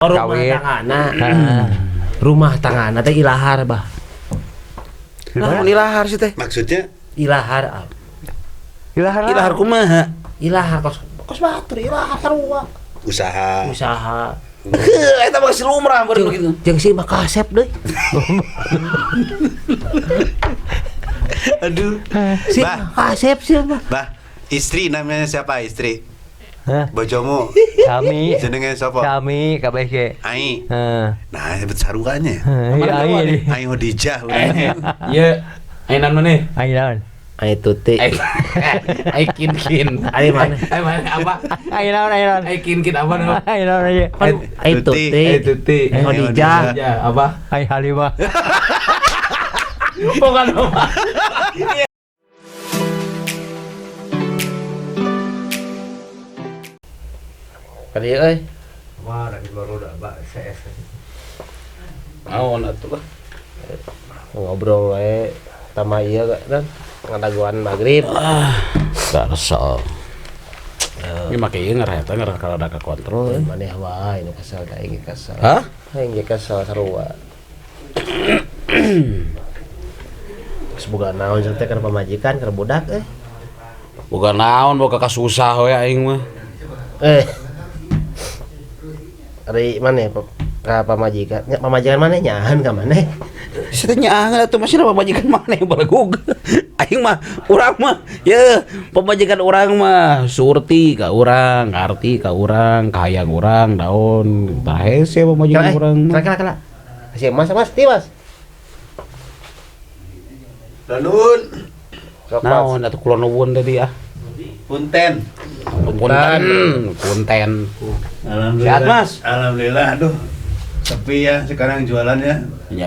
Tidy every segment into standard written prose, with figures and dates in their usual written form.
Rumah tangana. Rumah tangana teh ilahar bah. Namun ilahar sih teh. Maksudnya Ilahar. Ilahar kumaha? Ilahar kos batur ilahar sarua. usaha. Eta mah si lumrah baru begitu. Jeung si mah kasep deui. Aduh. Si Bah. kasep sih mah. Bah, istri namanya siapa istri? Hah? Bojomu. Kami Jenenge sapa? kami KBG. Ai. Heeh. Nah, sebut sarukannya. Iya iya. Ai Hodijah. Iya. Ayeuna mana nih? Ayo naon? Ai tuti. Ai kin. Ai mana? Ai mana apa? Ayo naon ayo naon. Ai kin apa nama? Ayo naon aja. Ai tuti. Ai tuti. Ai Hodijah. Ya, apa? Ayo Halimah. Bukan apa. Kali euy. Wah, lagi baru udah CS. Naon atuh lah. Ngobrol we tama ieu kan ngadaguan magrib. Karso. Ini make ieu ngareta kalau ada kontrol. Maneh wae nu kesel teh aing kesel. Hah? Aing ge kesel sarua. Semoga naon jeung teh keur pamajikan keur budak Bukan naon, boga kasusah we aing mah. Ari maneh ka pamajikan? Nya pamajikan maneh nyahan ka maneh? Saya tanya atuh masih pemajikan mana yang balegug. Aing mah urang mah ye pemajikan urang mah surti ka urang, ngarti ka urang, kahayang urang, daun. Tah hese pemajikan urang mah. Kala. Asih Mas, ti Mas. Danun. Naon atuh kula nuwun tadi ah. Punten. Punten. Alhamdulillah. Sehat, Mas? Alhamdulillah. Aduh. Tapi ya sekarang jualan ya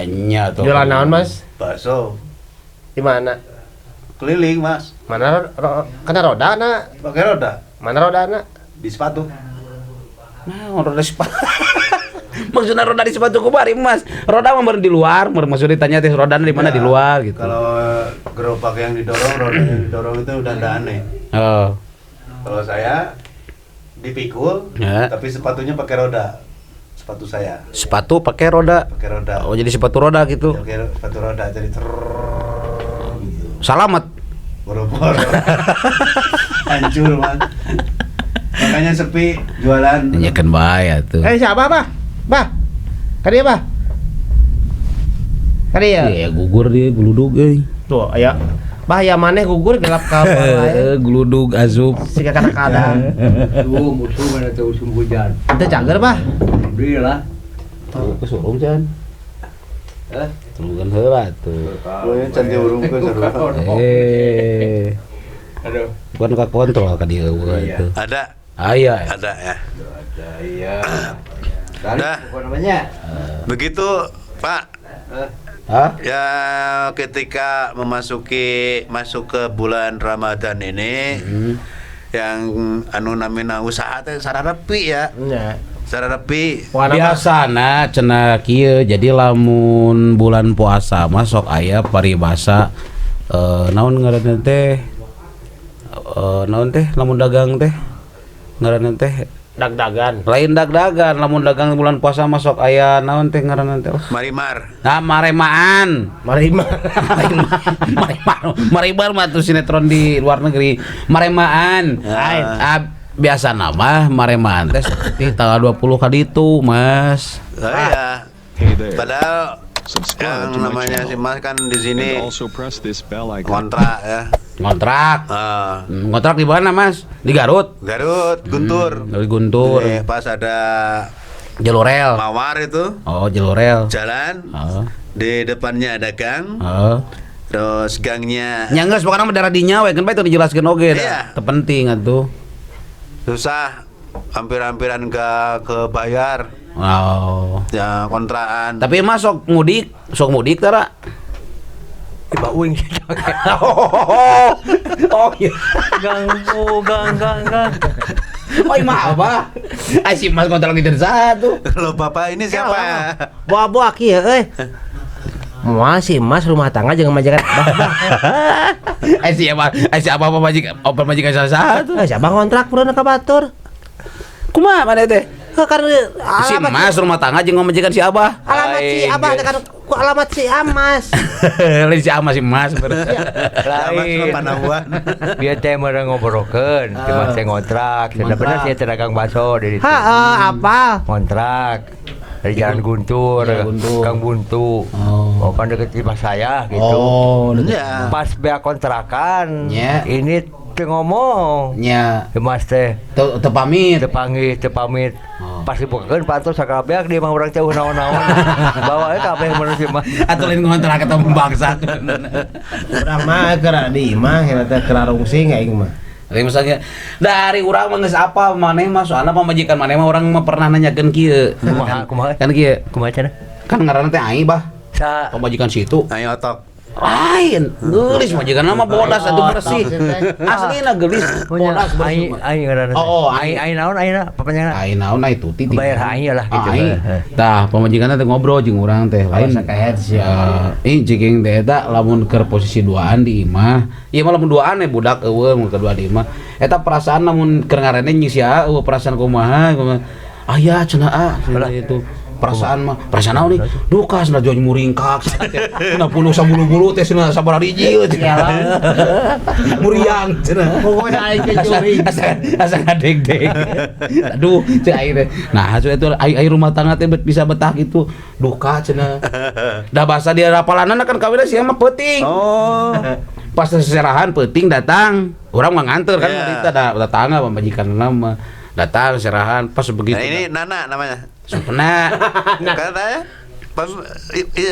Nya tuh. Jualan naon Mas? bakso Di mana? keliling, Mas. Mana kana rodana? Pakai roda Mana rodana? di sepatu. Nah, roda di sepatu. Maksudnya roda di sepatu kumari, Mas. Roda mah baru di luar, maksudnya ditanya teh rodana di mana Ya, di luar gitu. Kalau gerobak yang didorong, roda yang didorong itu udah ndak aneh. Oh. Kalau saya dipikul, Ya. tapi sepatunya pakai roda. Sepatu saya Sepatu pakai roda. pakai roda. Oh, jadi sepatu roda gitu. Pakai sepatu roda jadi gitu. Salamat. Boro-boro. Hancur, Mas. Makanya sepi jualan. Nyakeun bae atuh. Siapa, Bah? Bah. Kadieu, Bah. Kadieu. Ya gugur dia gludug euy. Tuh, aya. Bahaya maneh gugur gelap ka lain. Gludug asup. Siga kadang-kadang. Musuh mana tuh musim hujan. Teu cager, Bah. Alhamdulillah. Tuh kesurung can. Tulugan heula tuh. Pokoknya can diurungkeun sarua. Aduh. Bukan ka kontrol ka dieu itu. Ada, Aya. ada ya. Iya. Dah. Apa namanya? Begitu, Pak. Hah? Ya ketika masuk ke bulan Ramadan ini yang anu namina usaha teh sararepi ya. Nya. Sararepi. Biasana cenah kieu jadi lamun bulan puasa mah sok aya paribasa naon ngaranna teh naon teh lamun dagang teh ngaranna teh Dag-dagan. lain dag-dagan lamun dagang bulan puasa mah sok aya naon teh ngaranna teh Marimar. nah maremaan Marimar mah tuh sinetron di luar negeri maremaan biasa nama maremaan teh seperti tanggal 20 kali itu Mas. Iya. Padahal yang namanya si Mas kan di sini kontrak ya. Ngontrak. Ah, Ngontrak di mana, Mas? Di Garut. Garut, Guntur. Dari Guntur. Pas ada Jalur rel. Mawar itu Oh, jalur rel. jalan, Oh. di depannya ada gang, Oh. terus gangnya Nya geus pokona mah daerah dinya we kan bae itu dijelaskeun oge Iya. teu penting atuh. susah, hampir-hampiran gak kebayar Oh. ya kontrakan. Tapi Mas sok mudik tara. Tiba uing. Oh iya. Gang. Oh iya mah apa? Ai si Mas kontrak di satu. Kalau bapak ini siapa ya? Bawa kieu Moal si Mas rumah tangga jangan majikan Abah. Si apa majikan salah satu. Siapa ngontrak purana ka batur? Kumaha mana teh? Kan Si alamat Mas rumah tangga jeung ngamajikan si Abah. alamat si Abah teh kan ku alamat si Amas. Lain si Ama si Mas. Sama sama Panabuan. Dia teh mereng ngobrolkeun, cuma teh ngontrak. Sebenarnya saya dagang bakso di situ. Heeh, apa? Kontrak dari Jalan Guntur, Jalan Guntur. Kang Buntu. Oh. Kan deket rumah saya gitu. Oh, Ya. Pas bea kontrakan, Ya. ini teu ngomong. nya Mas teh teu pamit. teu pamit. Oh. Pas dibukakeun pantos sakala beak dia mah urang teh naon-naon. Bawa kabeh manusia mah. Atau lain ngontrak ketemu bangsa. Urang mah keur di imah eta teh keur rungsing aing mah. Tapi misalnya dari urang mah geus apa maneh mah soalna pamajikan maneh mah urang mah pernah nanyakeun kieu. Kumaha? Kan kieu. Kumaha cenah? Kan ngaranna teh Ai bah. Sa Pamajikan situ. Ayo otok. Lain, geulis majikan nama bodas atuh bersih. Aslina geulis bodas bersih. ai ngaranna. Oh, ai naon aina papanjangna? Ai naon ai tuti. Bayar ai lah gitu. Tah pamajikanna teh ngobrol jeung urang teh lain. Sakahead sia. Jiging teh eta lamun keur posisi duaan di imah. Ieu mah lamun duaan budak eueuh mun kedua di imah. Eta perasaan lamun keur ngarene nyisia eueuh perasaan kumaha. Aya cenah itu. Perasaan naon nih duka cenah jauh muringkak cenah puluh sabulu-bulu teh cenah sabaraha hiji teh muriang cenah Pokoknya aing teh curi. asa ngadeg-deg aduh teh air nah hasil itu ai rumah tangga teh bisa betah gitu duka cenah dah bahasa dia rapalanana kan kawinna sia mah peuting Oh. pas seserahan peuting datang orang mah nganter kan Yeah. kita datang pamajikan nama datang serahan pas begitu Nah ini Nana namanya. Supena Katanya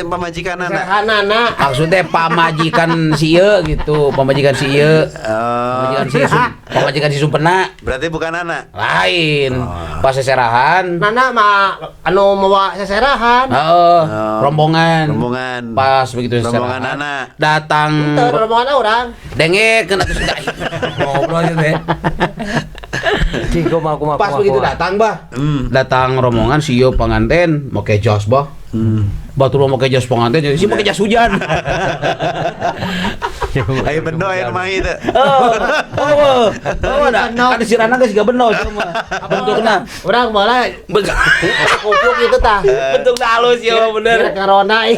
pamajikan Nana. Sederhana. maksudnya pamajikan si ieu gitu pamajikan si ieu Oh. pamajikan si Supena Berarti bukan Nana. lain Oh. pas seserahan Nana mah anu mawa seserahan. oh, rombongan Rombongan. pas begitu Rombongan seserahan Nana. datang Teu rombongan urang. dengek kena terus ngobrol aja teh Cing kumaha. pas begitu datang bah Hmm. datang rombongan si ieu panganten make jas bah batu lo make jas pengantin jadi si make jas hujan Ayo bendo ayo mah itu. kan sirana geus siga beno cuma bentukna Urang bola kupluk itu tah. bentukna halus ya bener Kira corona ih.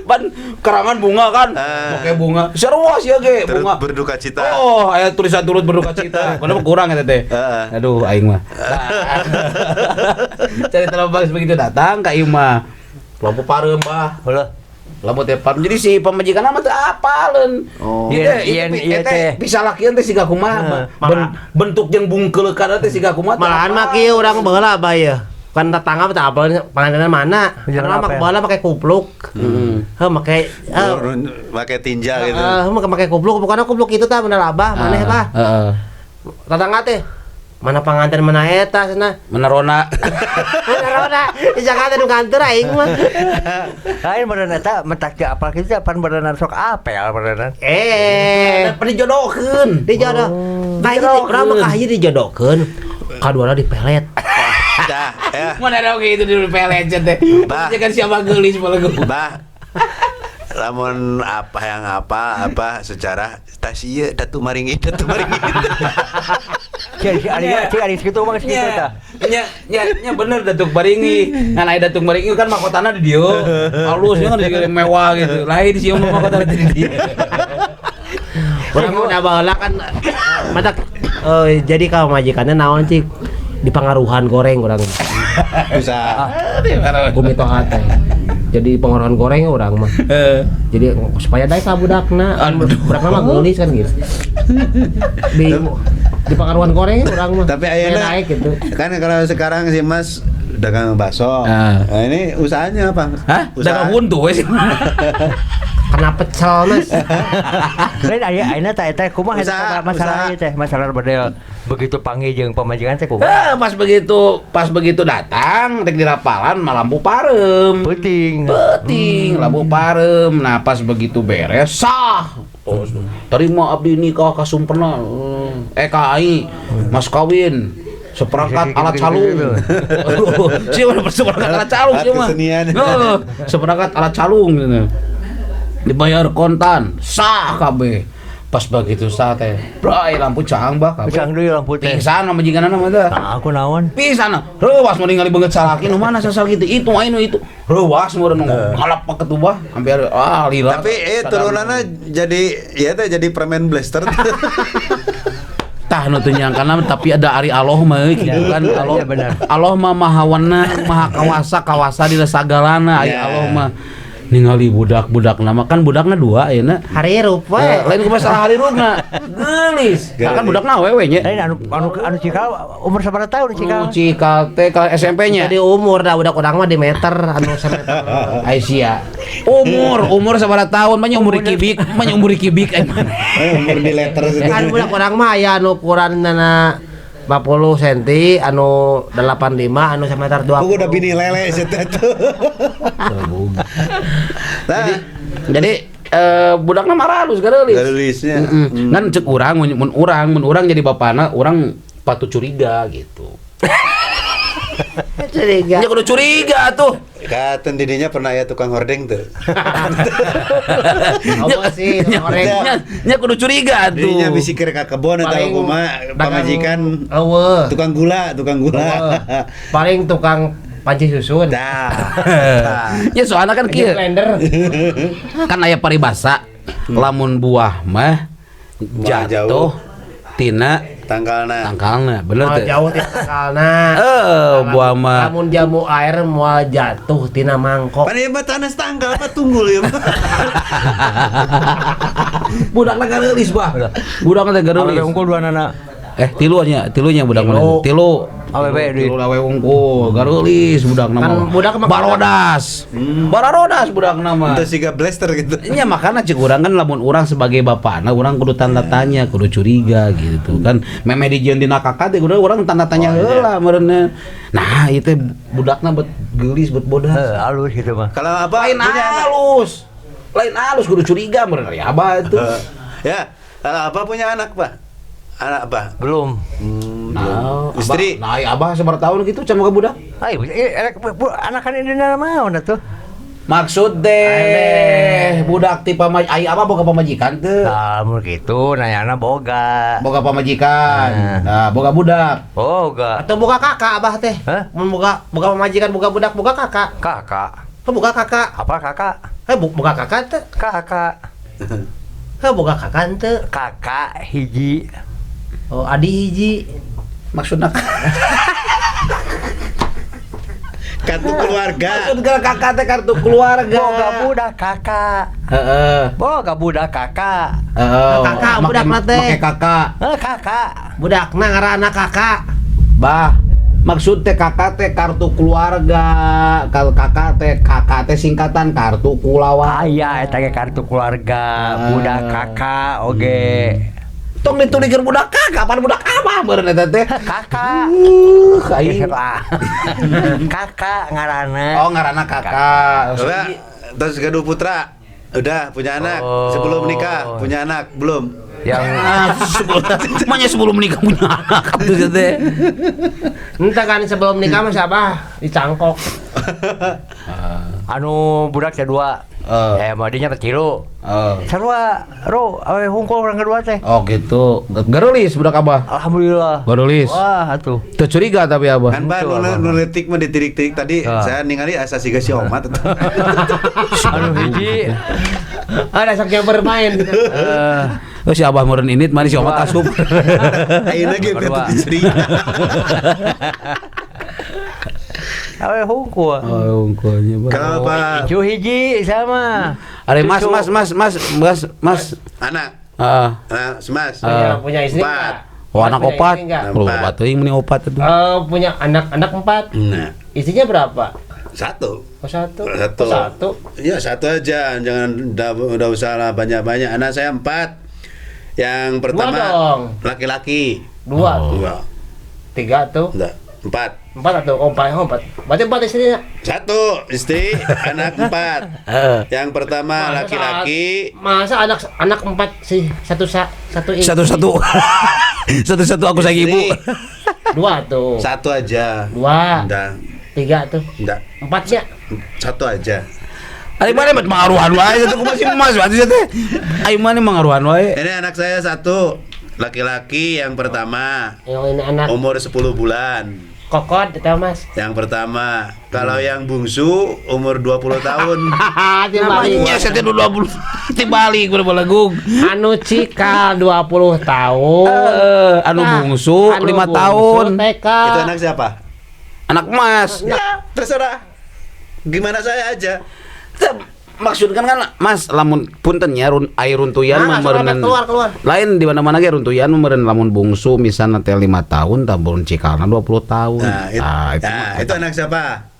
ban karangan bunga kan pakai bunga seruas ya ge Turut bunga berduka cita. oh aya tulisan turut berduka cita padahal kurang eta teh Heeh. aduh aing mah cari terbang begitu datang ka ieu mah lampu pareum bah Ulah. lampu teh pareum jadi si pamajikan mah teu apaleun Oh. Iya teh. bisa lakian teh siga kumaha bentuk jeung bungkeuleukana teh siga kumaha Malahan mah kieu urang baheula bae. Kan tetangga teh apa pangandaran mana? Jangan Karena apa mah ya? baheula make kupluk. Heuh make Pakai tinja gitu. make kupluk bukan kupluk itu tah bener abah maneh bah. heeh Tetangga teh mana panganten mana eta cenah. menerona Mana di Jakarta nu kantor aing mah. Lain beneran eta mentak teu apal kitu pan beneran sok apel beneran. pernah jodohkeun Dijodoh. Nah ini urang mah kahiji dijodohkeun. Kaduana dipelet. Dah, ya. mana ada gitu di pelet teh Bah. pamajikan siapa geulis malah Bah. Lamun apa sejarah tas ieu datu maringi. Cing ari kitu mah geus kitu tah. nya bener datuk baringi ngan aya datuk baringi kan mahkotana di dieu halus kan mewah gitu lain sih mahkotana di dieu Urang udah baheula kan matak jadi ka majikannya naon cik dipangaruhan goreng urang. Bisa. Gumito hate. Jadi pengaruhan goreng urang mah. Jadi supaya daek ka budakna. Budakna mah geulis kan gitu. Di pengaruhan goreng urang mah. Tapi Supaya ayeuna naik gitu. kan kalau sekarang si Mas dagang bakso. Ah. Nah, ini usahanya apa? hah udah huntu we sih Kena pecel Mas. Lain aya ayeuna tah eta kumaha Usaha, eta masalah usaha. ieu teh masalah bedel begitu panggil jeung pamajikan teh kumaha. pas begitu datang rek di rapalan mah lampu pareum Penting. penting lampu pareum nah pas begitu beres sah terima abdi nikah ka Sumpena ka ai mas kawin seperangkat alat calung sih mana seperangkat alat calung sih mah Kesenian. seperangkat alat calung gitu dibayar kontan sah kabeh Pas begitu saat teh, bray lampu cang bah kabeh. Pisang deui lampu teh. Pingsan sama majikanana mah teh. Tah aku naon? Pingsan. Reuwas mau ningali beungeut salaki nu mana sasal kitu itu anu itu. Reuwas meureun ngalap ka ketubah hampir lila. Tapi turunannya jadi ya teh jadi permen blaster. Tah nu teu nyangkana tapi ada Ari Allah mah gitu kan. Allah Iya, benar. Allah mah maha wenang, maha kawasa dina sagalana. Ari Ya. Allah mah ningali budak nama kan budakna 2 ayeuna. Hari rup we. Lain ku masalah hari rupna. Geulis. Nah, kan budakna awewe nya. Lain anu cikal umur sabaraha tahun cikal? Cikal teh ka SMP-nya. Jadi umur dah udah kurang mah di meter anu semeter. Aisyah. Umur sabaraha tahun mah nya umur kibik, Umur di letter Kan udah kurang mah aya anu ukuranna 40 cm, anu 85, anu semeter 20. Aku udah bini lele setet tuh. Nah, Jadi budakna mah halus gareulis. garisnya. Kan cek urang mun urang jadi bapana urang patut curiga gitu. Curiga. Ya kudu curiga tuh. Katen didinya pernah ya tukang hordeng tuh. Apa sih orangnya? Nya kudu curiga tuh. Didinya bisi ke kebon atau Paling kumaha pamajikan eueuh. tukang gula. Paling tukang panci susun. Dah. Ya soalnya kan kieu. Blender. Kan aya paribasa lamun buah mah Buah jatuh jauh. tina Tangkalna. bener Mau teh. jauh ti tangkalna. Buah mah Lamun jamu air mau jatuh tina mangkok. Pan ieu mah tanes tanggal apa tunggul ieu mah. budakna gareulis bah. Budakna teh Awewe gareulis. unggul 2 anak. Tilunya budak mana? Tilu. Awewe di Tilu awewe unggul, gareulis budakna Kan mah. budak mah barodas. Barodas budakna mah. Itu siga blaster gitu. Nya makana cek urang kan lamun urang sebagai bapana urang kudu tanda tanya, kudu curiga gitu kan. Memeh dijieun dina kakak teh urang tanda tanya heula meureunna. Nah, ieu teh budakna bet geulis bet bodas. halus gitu mah. Kalau apa Lain halus. Lain halus kudu curiga meureun ya abah itu. Ya, kalau apa punya anak, Pak? Anak apa? Belum. Nah, Istri. abah seberapa tahun gitu can boga budak? Ai anakan ini nama tuh. Maksud deh budak ti abah boga pamajikan teu? Mun gitu nanyana boga. Boga pamajikan. Nah, boga budak. Boga. Atau boga kakak abah teh. Hah? Mun boga pemajikan boga budak boga kakak. Kakak. Boga kakak. Apa kakak? Boga kakak teh. Kakak. Boga kakak teh. Kakak hiji. Oh, adi hiji. Maksudna Kartu keluarga. maksud kakak teh kartu keluarga. Boga budak kakak. Heeh. Boga budak kakak. Heeh. Kakak, budak mah teh. Make kakak. Kakak. Budakna ngaranna kakak. Bah, maksud teh kakak teh kartu keluarga. Kalau kakak teh singkatan kartu kulawa. Aya eta ge kartu keluarga. Budak kakak oge. Tong ditulikeun budak kakak, pan budak abah beureun eta teh. Kakak. Aing. Kakak ngaranna. Oh, ngaranna kakak. Udah, terus gaduh putra. Udah punya anak. Oh. Sebelum nikah punya anak belum? Yang sebelum menikah punya anak itu teh. Entah kan sebelum nikah mah siapa? Dicangkok. anu budak kedua. Madinya kecilu. Sarua ro awe hungkul orang kedua teh. Oh gitu. Gareulis budak abah. Alhamdulillah. Gareulis. Wah, atuh. Teu curiga tapi abah. Kan Pak nuletik mah ditirik-tirik tadi saya ningali asa siga si Omat. Anu hiji. Ada saknya bermain. Oh si abah meureun init mari si omat asup. Ayeuna ge Kedua. betul istri. Awe hungkul. Oh, ungkulnya bah. Kalau Pak Icu hiji sama. Are mas. anak, Heeh. anak semas. Punya istri Empat. enggak? Oh anak Punya opat. istri enggak? Lu opat teuing mending opat itu. Punya anak 4. Nah, Istrinya berapa? satu. Oh, satu. Satu. Oh, satu. Ya satu aja, jangan udah usah lah banyak-banyak. Anak saya 4. Yang pertama dong. laki-laki. 2 tuh. 2. 3 tuh. Enggak. 4. 4 atau 4. Berarti 4 istrinya. 1 istri, anak 4. Yang pertama laki-laki. Masa anak 4 sih satu istri. Satu-satu. Satu-satu aku sayang ibu. 2 tuh. 1 aja. 2. Enggak. 3 tuh. Enggak. 4 nya. 1 aja. Ari mana mengaruhan wae itu masih emas berarti teh. Ai mana mengaruhan wae. Ini anak saya satu, laki-laki yang pertama. Yang ini anak Umur 10 bulan. kokot itu Mas. Yang pertama. Kalau yang bungsu umur 20 tahun. Namanya saya teh 20 tibalik udah lagu. Anu cikal 20 tahun. Anu bungsu 5 tahun. TK. Itu anak siapa? Anak emas. Ya, terserah. Gimana saya aja. Maksud kan Mas lamun punten ya air runtuyan meureun keluar. lain di mana-mana ge runtuyan meureun lamun bungsu misalna teh 5 tahun tabun cikalna 20 tahun. Itu anak siapa?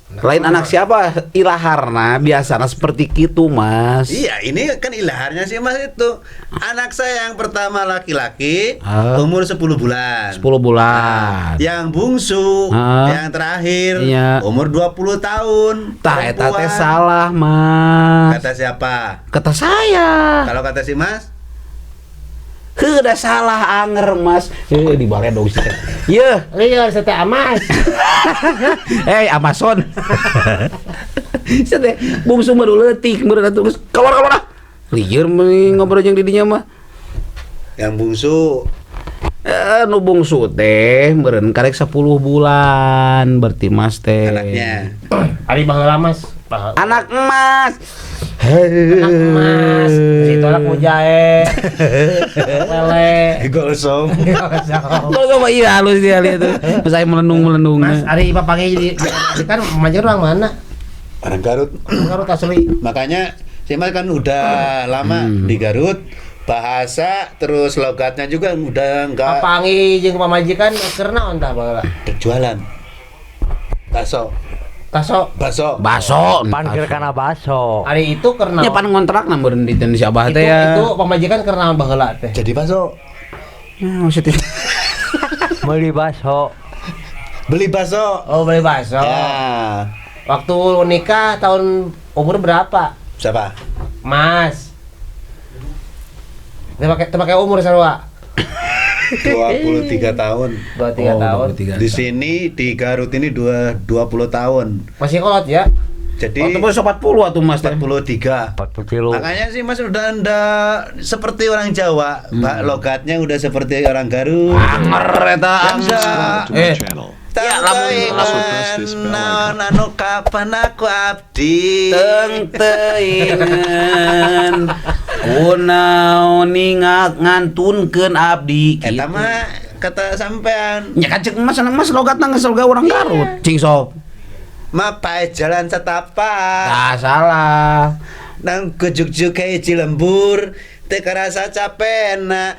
Lain anak siapa? Ilaharna biasanya seperti gitu Mas. Iya, ini kan ilaharnya sih Mas itu. Anak saya yang pertama laki-laki, umur 10 bulan. 10 bulan. Yang bungsu, yang terakhir, iya. umur 20 tahun. Tah eta teh perempuan. salah Mas. Kata siapa? Kata saya. Kalau kata si Mas? Udah salah anger Mas. Di bare dong sih. Ye. Lieur teh Amas. Amazon. Sete bungsu mah leutik meureun atuh keluar ah. Lieur meuning ngobrol jeung di dinya mah. Yang bungsu Nu bungsu teh meureun karek 10 bulan berarti Mas teh. anaknya. Ari baheula Mas. Anak emas. Anak Mas. Situ anak mujae. Lele. Gosong. Kalau mah iya halus dia lihat tuh. Pas saya melenung. Mas, Ari papange jadi kan manjer orang mana? Orang Garut. Garut asli. Makanya si Mas kan udah lama di Garut. Bahasa terus logatnya juga udah enggak Papangi jeung pamajikan keur naon tah baheula? berjualan. Bakso. Panggil kana baso. Ari itu keur naon? Ya pan ngontrak meureun di si Abah teh ya. Itu pamajikan keur naon baheula teh? Jadi bakso. Ya maksudnya Beli baso. Beli bakso. Oh, beli bakso. Ya. Waktu nikah tahun umur berapa? Siapa? Mas. Teu pakai umur sarua. 23 tahun. 23 tahun. Di sini di Garut ini 20 tahun. Masih kolot ya? Jadi waktu bos 40 atuh Mas teh. 43. 40 kilo. Makanya sih Mas udah seperti orang Jawa, Logatnya udah seperti orang Garut. Anger eta anger. Ya lamun anu kapan aku abdi Teng teuingan kunaon ngantunkeun abdi eta mah kata sampean nya kan cek Mas logatna geus logat urang Garut cing sok mah pae jalan setapak tah salah nang kejuk-juk kayak Cilembur teu karasa capena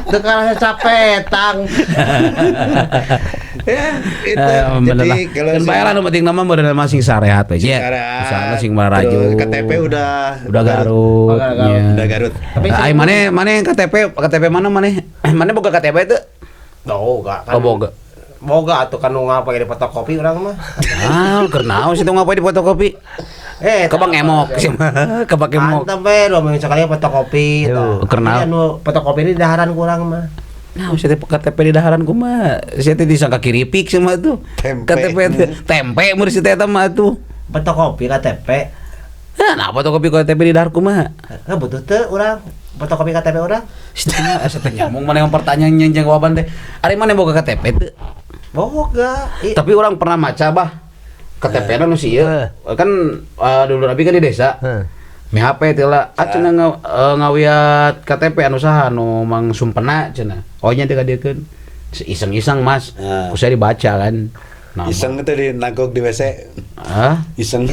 Teu karasa capetang. Ya, itu bener lah. jadi kalau Kan bayaran nu penting nama meureun masing sarehat we nya. Misalna sing maraju. KTP udah Garut. Udah Garut. Ai maneh KTP mana maneh? Maneh boga KTP teu? Boga kan. Oh boga. Boga atuh kan nu ngapa di fotokopi urang mah. Keur naon sih ngapa di fotokopi? Kebang emok sih mah, kebang emok. Mantap we, 2 minggu sekali fotokopi Tuh, kenal. Anu fotokopi ini daharan kurang mah. Nah, saya KTP di daharan kumaha? Saya teh disangka kiripik sama tuh. Tempe. KTP tempe meureun si teh mah tuh. Fotokopi KTP. Nah, fotokopi KTP di dahar kumaha? Butuh teu urang fotokopi KTP urang. Setengah nyambung mana yang pertanyaan yang jawaban teh. Ari mana boga KTP teu? Boga. Tapi orang pernah maca bah. KTP-na nu si ieu. Kan dulu Abi kan di desa. Mi HP teh lah. Cenah ngawiat KTP anu saha anu Mang Sumpena cenah. Oh nya teh kadiekeun. Iseng-iseng Mas. Ku saya dibaca kan. Nama. Iseng itu di nangkuk di WC. Hah? Iseng.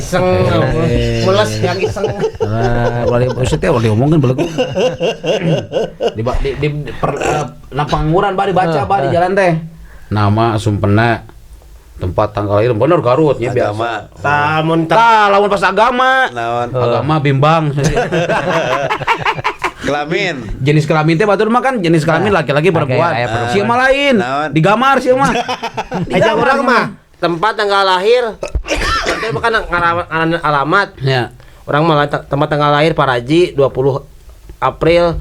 Mules yang iseng. Kalau maksudnya kalau diomongin belegu. Di Napanguran bah dibaca bah di jalan teh. Nama Sumpena. Tempat tanggal lahir bener Garut nya biasa. Lamun pas agama. Agama bimbang. Kelamin. Jenis kelamin teh batur mah kan jenis kelamin laki-laki perempuan. Sia mah lain. Digamar sia mah. Aja urang mah tempat tanggal lahir. Itu bukan alamat. Ya. Orang mah tempat tanggal lahir Paraji 20 April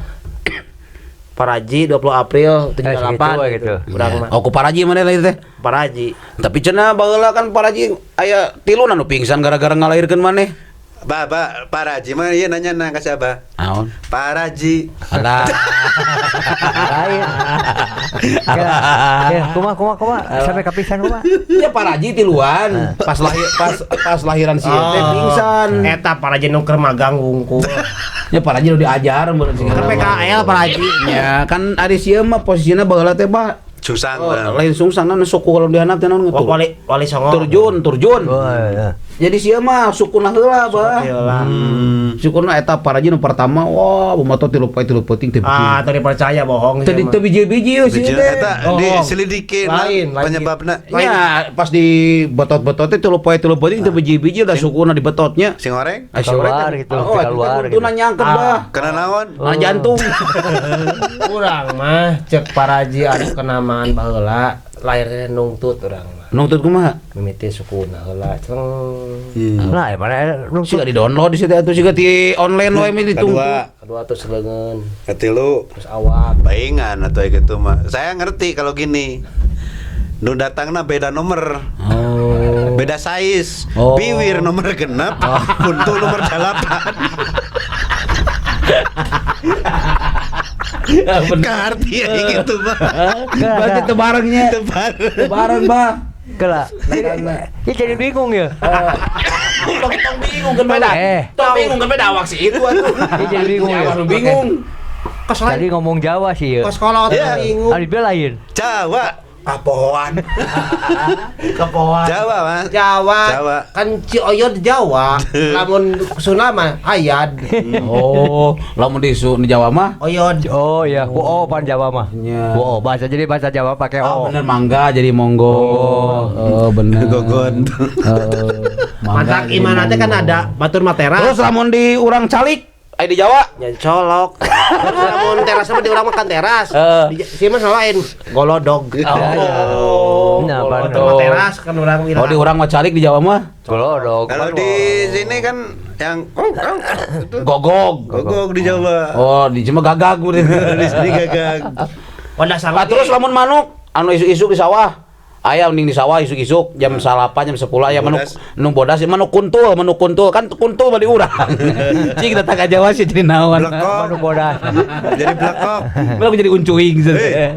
Paraji 20 April 78 gitu. Urang mah. Oh, ku Paraji mana lain teh? Paraji. Tapi cenah baheula kan Paraji aya tiluna nu pingsan gara-gara ngalairkeun maneh. Pak Raji mah ieu nanya ka siapa? Naon? Pak Raji. Alah. Lain. Ya, kumaha sampai kapisan kumaha. Ya Paraji tiluan. Pas lahiran si teh pingsan. Eta Paraji nu keur magang wungkul. Ya Paraji nu diajar bener sih. Kan PKL Paraji. Ya kan ari sieu mah posisina baheula teh bah. Susang. Lain sungsang naon suku kalau dihanap teh naon Oh, wali songo. Turjun. Oh, ya. Jadi sieu mah sukuna heula bah. Sukuna eta Paraji nu pertama wah bomoto 3 peuting teh. Ah, tadi percaya bohong. Tadi teu biji-biji sih Biji teh. eta diselidiki Lain. penyebabna. Ya, pas di betot-betot teh 3 peuting teu biji-biji udah sukuna di betotnya. Sing oreng? Keluar gitu, Oh, keluar itu gitu. nyangkep bah. Kena naon? Nah, jantung. Urang mah cek Paraji anu kenamaan baheula lahirnya nungtut urang mah. Nungtut kumaha? Mimiti sukuna heula. Ceng. Nah, ya mana Siga di-download di situ atuh siga di online wae mah ditunggu. Kedua, Kedua tuh seleungeun, ketilu terus awak. baingan atau gitu mah. Saya ngerti kalau gini. Nu datangna beda nomor. Oh. Beda size. Oh. Piwir nomor genep, kuntul nomor 8. Karti ya gitu mah. Berarti teu barengnya. Teu bareng, Bah. Kela. Ya jadi bingung ya. Tong bingung kan beda. Tong bingung kan beda awak si itu atuh. Ya jadi bingung ya. Baru bingung. Tadi ngomong Jawa sih ya. Pas sekolah Iya. bingung. Ari belain. Jawa. Kapohoan. Kapohoan. Jawa, Mas. Jawa. Jawa. Kan Cioyot Jawa. Lamun Sunda mah Hayad. Oh, lamun di Jawa mah Oyod. Oh ya, oh pan Jawa mah. Iya. Oh, bahasa jadi bahasa Jawa pakai Oh, oh. bener mangga jadi monggo. Oh, bener. Gogon. Mantak imana teh kan ada batur matera. Terus lamun di urang calik aya di Jawa. Ya colok. Lamun teras sama di urang makan teras. Di sini mah lain golodog. Nah, Batur teras kan urang Oh, di urang mah calik di Jawa mah Golodog. Kalau di sini kan yang itu gogog. gogog di Jawa. Oh, di cuma gagag udah. Di sini gagag. Wadah salah. Terus lamun manuk anu isuk-isuk di sawah. Aya mending di sawah isuk-isuk jam 8 jam 10 aya manuk nu bodas manuk kuntul kan kuntul mah di urang. Cing datang ka Jawa sih jadi naon. Blekok. Manuk bodas. Jadi blekok. Belum jadi uncuing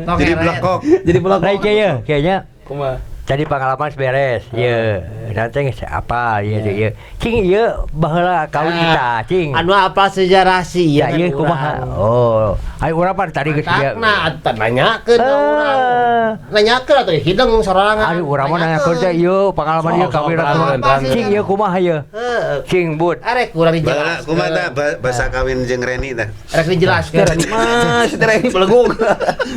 Jadi blekok. Jadi pelak. Nah, kayaknya Kumaha? jadi pengalaman beres. Iya, nanti geus apa ieu ieu. Cing ieu baheula kaum kita, cing. Anu apa sejarah sih Ya ieu kumaha? Oh, ai urang pan tadi geus ieu. Takna nanyakeun ka urang. Nanyakeun atuh hideung sorangan. Ari urang mah nanyakeun teh ieu pengalaman ieu kawin atuh. Cing ieu kumaha ieu? Heeh. Cing bud. Arek urang Bala dijelaskeun. kumaha tah bahasa kawin jeung Reni tah. Arek dijelaskeun. Mas, tereng belegug.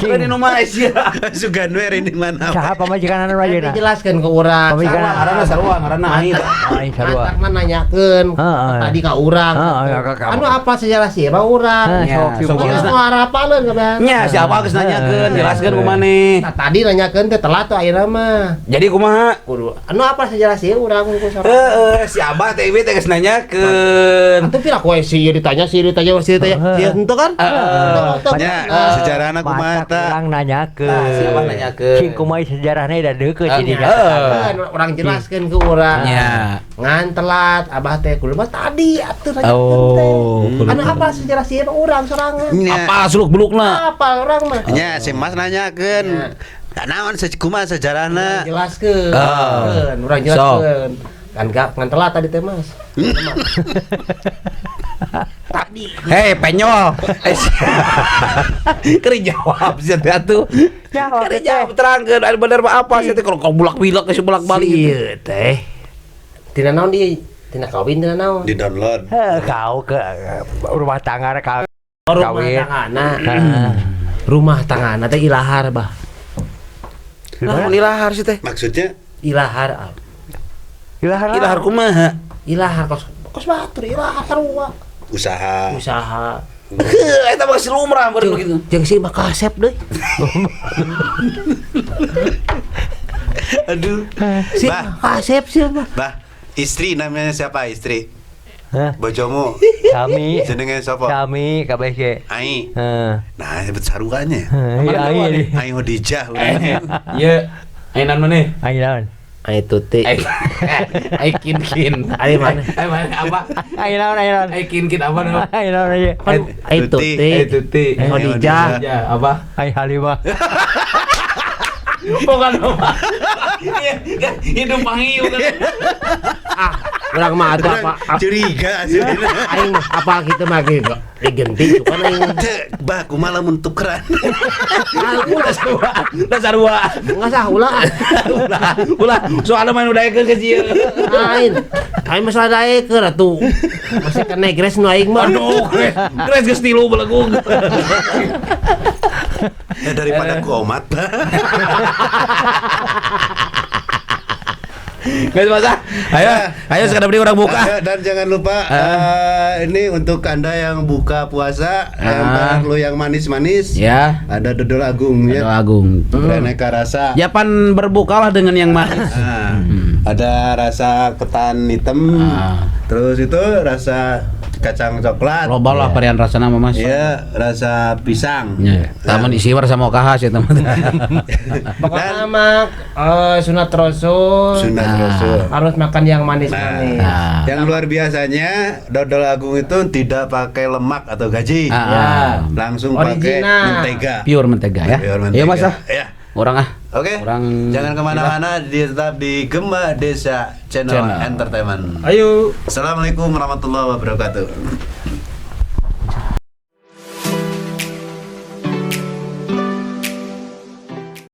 Ini nu mah sia. Sugan we Reni mana? Saha pamajikan anu ayeuna? Dijelaskeun ke urang. Pemikiran Ngaranna sarua, ngaranna Aing. Aing sarua. Mantakna nanyakeun tadi ka urang. Anu apa sejarah sih emang urang. Ya, sok Geus geus nu harapaleun ka bean. nya siapa geus nanyakeun, jelaskeun ku maneh. Nah, tadi nanyakeun teh telat tuh ayeuna mah. Jadi kumaha? Kudu anu apa sejarah sih urang ku sorangan. Si Abah teh ieu teh geus nanyakeun. Atuh pira kowe sih ditanya sih ditanya. Sih henteu kan? Ya, sejarahna kumaha tah? Urang nanyakeun. Si Abah nanyakeun. Cing kumaha sejarahna da deukeut jadinya. Orang jelaskeun ke urang. Nya. Ngan telat abah teh kudu mah tadi atuh nanyakeun Oh, teh. Anu apa sejarah sih emang urang sorangan. Nya, Apa suluk-bulukna? Apa orang mah? nya si Mas nanyakeun. Tak naon kumaha sejarahna? Jelaskeun. Oh. Urang jelaskeun. Kan gak ngan telat tadi teh Mas. Tadi. Hei, penyol. Keur jawab sih teh atuh. Jawab Keur jawab terangkeun anu bener mah apa sih teh kalau bulak-bilak geus bulak-balik. Ieu teh. Tina naon di tina kawin tina naon? Di download. Kau ke rumah tangga kau Rumah kawin. tanggana. Rumah tanggana teh ilahar bah. Naon ilahar sih teh? Maksudnya Ilahar. Ilahar kumaha? Ilahar kos batur ilahar sarua. usaha. Usaha. Eta mah geus lumrah beureum kitu. Jeung si mah kasep deui. Aduh. Si Bah, kasep sih mah. bah, istri namanya siapa istri? Hah? Bojomu Sami. jenenge sapa? Sami kabeh ge. Ai. Heeh. Nah, nyebut sarukannya. Iya iya. Ai Hodijah. Iya. Ainan mana? Ai naon? Ai tuti. Ai kin. Ai mana? Ai mana apa? Ai naon? Ai kin apa nama? Ai naon aja. Ai tuti. Tuti. Ai Hodijah. Ya, apa? Ai Halimah. Bukan apa. Hidup pangiu kan. Urang mah atuh apa? Curiga aslinya. Aing mah apa kita mah ge digenti cuman aing Bah, kumaha lamun tukeran. Sarua. enggak sah ulah. Ulah, soalnya main udah ke jieu. Aing masalah dae keur atuh. Masih kena gres nu aing mah. Aduh, kres geus tilu belegug. Ya daripada kuomat. Guys, masa? Ayo sekarang beri orang buka. Dan jangan lupa ini untuk Anda yang buka puasa, lu yang manis-manis. Ya. Ada dodol agung Aduh, ya. Agung. Beraneka rasa. Ya pan berbukalah dengan yang manis. Ada rasa ketan hitam. Terus itu rasa kacang coklat. Loba lah varian rasana mah Mas. Iya, rasa pisang. Ya, taman isi war sama kahas ya teman. Pokoknya mah sunat rasul. Sunat Rasul. Harus makan yang manis-manis. Nah. Yang luar biasanya dodol agung itu tidak pakai lemak atau gaji. Ah. Langsung pakai Original. mentega. Pure mentega ya. Pure mentega. Iya Mas ah. Ya. Orang ah. Oke. Orang Jangan kemana-mana, tetap di Gema Desa Channel Channel. Entertainment. Ayo. Assalamualaikum warahmatullahi wabarakatuh.